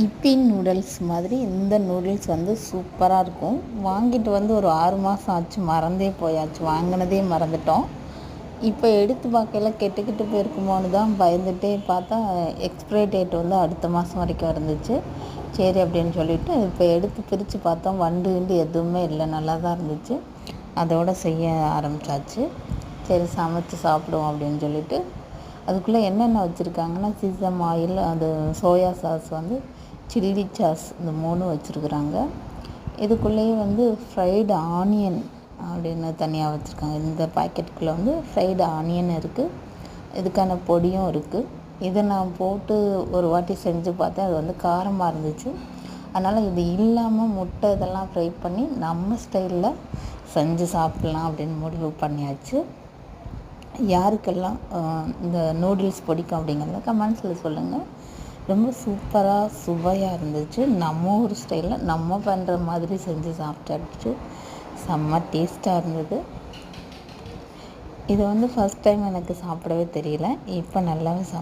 இப்பி noodles மாதிரி இந்த noodles வந்து சூப்பராக இருக்கும். வாங்கிட்டு வந்து ஒரு 6 மாதம் ஆச்சு, மறந்தே போயாச்சு, வாங்கினதே மறந்துட்டோம். இப்போ எடுத்து பார்க்கையில கெட்டுக்கிட்டு போயிருக்குமோன்னு தான் பயந்துட்டே பார்த்தா எக்ஸ்பிரி டேட் வந்து அடுத்த மாதம் வரைக்கும் இருந்துச்சு. சரி அப்படின்னு சொல்லிட்டு இப்போ எடுத்து பிரித்து பார்த்தோம், வண்டு எதுவுமே இல்லை, நல்லா தான் இருந்துச்சு. அதோடு செய்ய ஆரம்பித்தாச்சு. சரி சமைச்சு சாப்பிடுவோம் அப்படின்னு சொல்லிட்டு அதுக்குள்ளே என்னென்ன வச்சுருக்காங்கன்னா சீசம் ஆயில், அது சோயா சாஸ், வந்து சில்லி சாஸ், இந்த 3 வச்சுருக்குறாங்க. இதுக்குள்ளேயே வந்து ஃப்ரைடு ஆனியன் அப்படின்னு தனியாக வச்சுருக்காங்க. இந்த பாக்கெட்டுக்குள்ளே வந்து ஃப்ரைடு ஆனியன் இருக்குது, இதுக்கான பொடியும் இருக்குது. இதை நான் போட்டு ஒரு வாட்டி செஞ்சு பார்த்தேன், அது வந்து காரமாக இருந்துச்சு. அதனால் இது இல்லாமல் முட்டை இதெல்லாம் ஃப்ரை பண்ணி நம்ம ஸ்டைலில் செஞ்சு சாப்பிட்லாம் அப்படின்னு முடிவு பண்ணியாச்சு. யாருக்கெல்லாம் இந்த நூடுல்ஸ் பிடிக்கும் அப்படிங்கிறத கமெண்ட்ஸில் சொல்லுங்கள். ரொம்ப சூப்பராக சுவையாக இருந்துச்சு. நம்ம ஊர் ஸ்டைலில் நம்ம பண்ணுற மாதிரி செஞ்சு சாப்பிட்டாச்சு. செம்ம டேஸ்ட்டாக இருந்தது. இது வந்து ஃபஸ்ட் டைம் எனக்கு சாப்பிடவே தெரியல, இப்போ நல்லாவே சாப்பிட